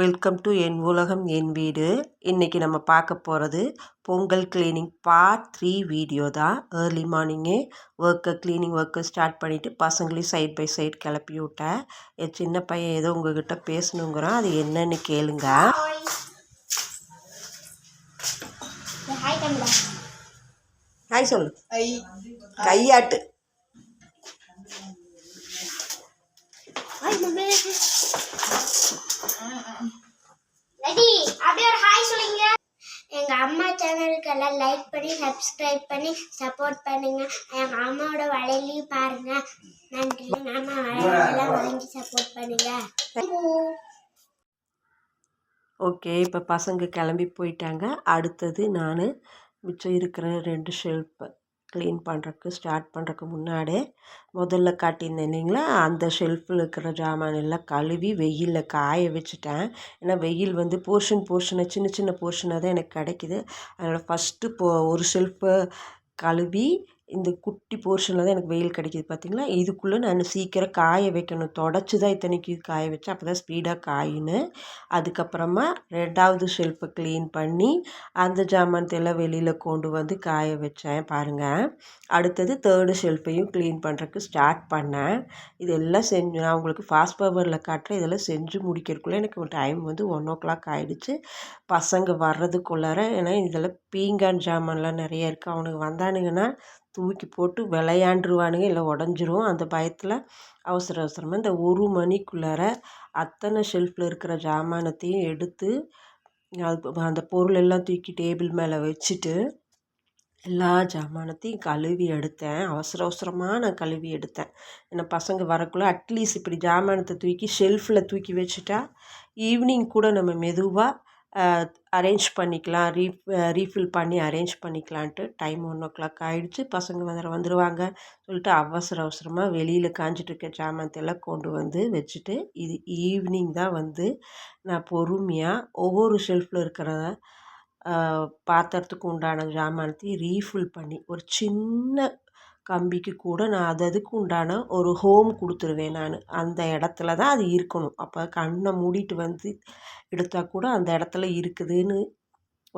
Welcome to என் உலகம் என் வீடு. இன்றைக்கி நம்ம பார்க்க போகிறது பொங்கல் கிளீனிங் பார்ட் 3 வீடியோ தான். ஏர்லி மார்னிங்கே க்ளீனிங் ஒர்க்கை ஸ்டார்ட் பண்ணிவிட்டு பசங்களையும் சைட் பை சைட் கிளப்பி விட்டேன். என் சின்ன பையன் ஏதோ உங்ககிட்ட பேசணுங்கிறான், அது என்னன்னு கேளுங்க. ஹாய் சொல்லு, கையாட்டு. எங்கள் அம்மா சேனலுக்கெல்லாம் லைக் பண்ணி சப்ஸ்கிரைப் பண்ணி சப்போர்ட் பண்ணுங்க. எங்கள் அம்மாவோட வலையிலையும் பாருங்க. நன்றி. அம்மா வலையெல்லாம் வாங்கி சப்போர்ட் பண்ணுங்க. ஓகே, இப்போ பசங்க கிளம்பி போயிட்டாங்க. அடுத்தது நான் மிச்சம் இருக்கிற 2 ஷெல்ஃபை க்ளீன் பண்ணுறக்கு ஸ்டார்ட் பண்ணுறக்கு முன்னாடி முதல்ல காட்டியிருந்தேன் இல்லைங்களா, அந்த ஷெல்ஃபில் இருக்கிற ஜாமான் எல்லாம் கழுவி வெயிலில் காய வச்சுட்டேன். ஏன்னா வெயில் வந்து போர்ஷனாக சின்ன சின்ன போர்ஷனாக தான் எனக்கு கிடைக்கிது. அதனால் ஃபஸ்ட்டு ஒரு ஷெல்ஃபை கழுவி இந்த குட்டி போர்ஷனில் தான் எனக்கு வெயில் கிடைக்கிது பார்த்திங்களா. இதுக்குள்ளே நான் சீக்கிரம் காய வைக்கணும். தொடச்சி தான் இத்தனைக்கு காய வச்சேன், அப்போ தான் ஸ்பீடாக காயின்னு. அதுக்கப்புறமா 2வது ஷெல்ஃபை க்ளீன் பண்ணி அந்த ஜாமானத்தையெல்லாம் வெளியில் கொண்டு வந்து காய வச்சேன் பாருங்கள். அடுத்தது 3rd ஷெல்ஃபையும் க்ளீன் பண்ணுறதுக்கு ஸ்டார்ட் பண்ணேன். இதெல்லாம் செஞ்சு நான் உங்களுக்கு ஃபாஸ்ட் ஃபார்வர்டில் காட்டுறேன். இதெல்லாம் செஞ்சு முடிக்கிறதுக்குள்ளே எனக்கு டைம் வந்து 1 o'clock ஆகிடுச்சு. பசங்க வர்றதுக்குள்ளார, ஏன்னா இதெல்லாம் பீங்கான் ஜாமான்லாம் நிறைய இருக்குது. அவனுக்கு வந்தானுங்கன்னா தூக்கி போட்டு விளையாண்டுருவானுங்க, இல்லை உடஞ்சிரும். அந்த பயத்தில் அவசரமாக இந்த 1 மணிக்குள்ளார அத்தனை ஷெல்ஃபில் இருக்கிற ஜாமானத்தையும் எடுத்து அந்த பொருள் எல்லாம் தூக்கி டேபிள் மேலே வச்சுட்டு எல்லா ஜாமானத்தையும் கழுவி எடுத்தேன். அவசரமாக நான் கழுவி எடுத்தேன். ஏன்னா பசங்க வரக்குள்ளே அட்லீஸ்ட் இப்படி ஜாமானத்தை தூக்கி ஷெல்ஃபில் தூக்கி வச்சுட்டா ஈவினிங் கூட நம்ம மெதுவாக அரேஞ்ச் பண்ணிக்கலாம், ரீஃபில் பண்ணி அரேஞ்ச் பண்ணிக்கலான்ட்டு. டைம் 1 o'clock ஆகிடுச்சு. பசங்க வந்துடுவாங்க சொல்லிட்டு அவசரமாக வெளியில் காஞ்சிட்ருக்க ஜாமானத்தையெல்லாம் கொண்டு வந்து வச்சுட்டு, இது ஈவினிங் தான் வந்து நான் பொறுமையாக ஒவ்வொரு ஷெல்ஃபில் இருக்கிற பாத்திரத்துக்கு உண்டான ஜாமானத்தையும் ரீஃபில் பண்ணி ஒரு சின்ன கம்பிக்கு கூட நான் அதுக்கு உண்டான ஒரு ஹோம் கொடுத்துருவேன். நான் அந்த இடத்துல தான் அது இருக்கணும். அப்போ கண்ணை மூடிட்டு வந்து எடுத்தால் கூட அந்த இடத்துல இருக்குதுன்னு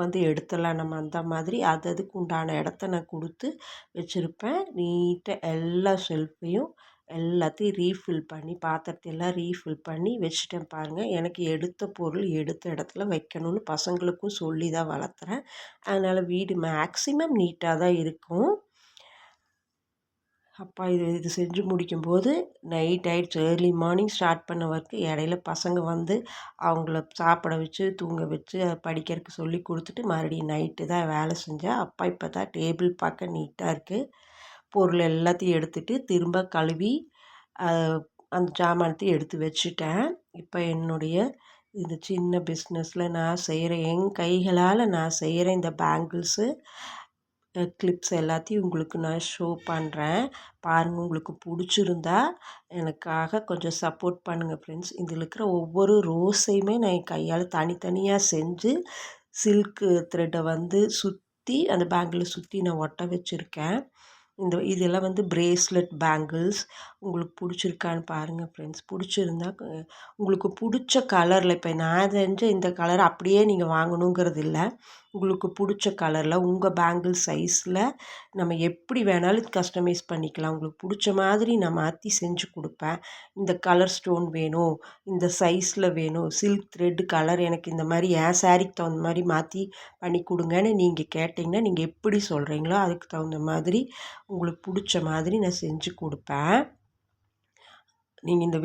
வந்து எடுத்துடலாம் நம்ம. அந்த மாதிரி அதுக்கு உண்டான இடத்த நான் கொடுத்து வச்சுருப்பேன். நீட்டாக எல்லா ஷெல்ஃபையும் எல்லாத்தையும் ரீஃபில் பண்ணி பாத்திரத்தையெல்லாம் ரீஃபில் பண்ணி வச்சுட்டேன் பாருங்கள். எனக்கு எடுத்த பொருள் எடுத்த இடத்துல வைக்கணும்னு பசங்களுக்கும் சொல்லி தான் வளர்த்துறேன். அதனால் வீடு மேக்ஸிமம் நீட்டாக தான் இருக்கும். அப்பா இது செஞ்சு முடிக்கும்போது நைட் ஆகிடுச்சு. ஏர்லி மார்னிங் ஸ்டார்ட் பண்ண ஒர்க்கு இடையில பசங்க வந்து அவங்கள சாப்பிட வச்சு தூங்க வச்சு படிக்கிறதுக்கு சொல்லி கொடுத்துட்டு மறுபடியும் நைட்டு தான் வேலை செஞ்சேன். அப்பா இப்போ தான் டேபிள் பார்க்க நீட்டாக இருக்குது. பொருள் எல்லாத்தையும் எடுத்துகிட்டு திரும்ப கழுவி அந்த ஜாமானத்தையும் எடுத்து வச்சுட்டேன். இப்போ என்னுடைய இந்த சின்ன பிஸ்னஸில் நான் செய்கிற என் கைகளால் நான் செய்கிற இந்த பேங்கிள்ஸு கிளிப்ஸ் எல்லாத்தையும் உங்களுக்கு நான் ஷோ பண்ணுறேன் பாருங்கள். உங்களுக்கு பிடிச்சிருந்தா எனக்காக கொஞ்சம் சப்போர்ட் பண்ணுங்கள் ஃப்ரெண்ட்ஸ். இதில் இருக்கிற ஒவ்வொரு ரோஸையுமே நான் என் கையால் தனித்தனியாக செஞ்சு சில்க்கு த்ரெட்டை வந்து சுற்றி அந்த பேங்கில் சுற்றி நான் ஒட்ட வச்சுருக்கேன். இதெல்லாம் வந்து பிரேஸ்லெட் பேங்கிள்ஸ். உங்களுக்கு பிடிச்சிருக்கான்னு பாருங்கள் ஃப்ரெண்ட்ஸ். பிடிச்சிருந்தா உங்களுக்கு பிடிச்ச கலரில், இப்போ நான் செஞ்ச இந்த கலர் அப்படியே நீங்கள் வாங்கணுங்கிறது இல்லை. உங்களுக்கு பிடிச்ச கலரில் உங்கள் பேங்கிள் சைஸில் நம்ம எப்படி வேணாலும் கஸ்டமைஸ் பண்ணிக்கலாம். உங்களுக்கு பிடிச்ச மாதிரி நான் மாற்றி செஞ்சு கொடுப்பேன். இந்த கலர் ஸ்டோன் வேணும், இந்த சைஸில் வேணும், சில்க் த்ரெட் கலர் எனக்கு இந்த மாதிரி என் சாரீக்கு தகுந்த மாதிரி மாற்றி பண்ணி கொடுங்கன்னு நீங்கள் கேட்டிங்கன்னா நீங்கள் எப்படி சொல்கிறீங்களோ அதுக்கு தகுந்த மாதிரி உங்களுக்கு பிடிச்ச மாதிரி நான் செஞ்சு கொடுப்பேன். நீங்கள் இந்த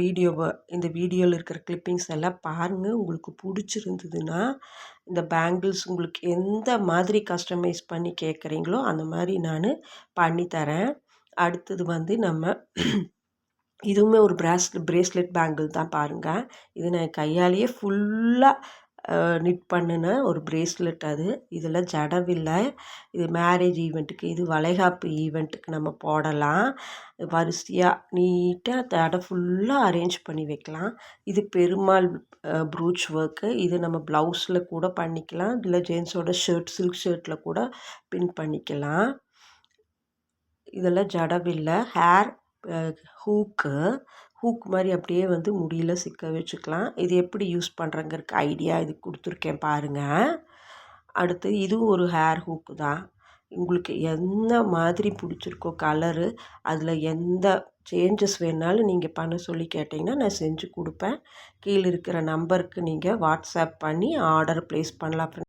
வீடியோவில் இருக்கிற கிளிப்பிங்ஸ் எல்லாம் பாருங்கள். உங்களுக்கு பிடிச்சிருந்ததுன்னா இந்த பேங்கிள்ஸ் உங்களுக்கு எந்த மாதிரி கஸ்டமைஸ் பண்ணி கேட்குறீங்களோ அந்த மாதிரி நான் பண்ணித்தரேன். அடுத்தது வந்து நம்ம இதுவுமே ஒரு பிரேஸ்லெட் பேங்கிள் தான் பாருங்கள். இது நான் கையாலேயே ஃபுல்லாக நிட் பண்ணின ஒரு பிரேஸ்லெட். அது இதில் ஜடவில்லை. இது மேரேஜ் ஈவெண்ட்டுக்கு, இது வளைகாப்பு ஈவெண்ட்டுக்கு நம்ம போடலாம். வரிசையாக நீட்டாக தடை ஃபுல்லாக அரேஞ்ச் பண்ணி வைக்கலாம். இது பெருமாள் ப்ரூச் ஒர்க்கு. இது நம்ம ப்ளவுஸில் கூட பண்ணிக்கலாம், இல்லை ஜென்ஸோட சில்க் ஷர்ட்டில் கூட பின் பண்ணிக்கலாம். இதெல்லாம் ஜடவில்லை. ஹூக்கு ஹூக் மாதிரி அப்படியே வந்து முடியில் சிக்க வச்சுக்கலாம். இது எப்படி யூஸ் பண்ணுறங்கிறதுக்கு ஐடியா இது கொடுத்துருக்கேன் பாருங்கள். அடுத்து இதுவும் ஒரு ஹேர் ஹூக்கு தான். உங்களுக்கு எந்த மாதிரி பிடிச்சிருக்கோ கலரு, அதில் எந்த சேஞ்சஸ் வேணாலும் நீங்கள் பண்ண சொல்லி கேட்டிங்கன்னா நான் செஞ்சு கொடுப்பேன். கீழே இருக்கிற நம்பருக்கு நீங்கள் வாட்ஸ்அப் பண்ணி ஆர்டர் ப்ளேஸ் பண்ணலாம்.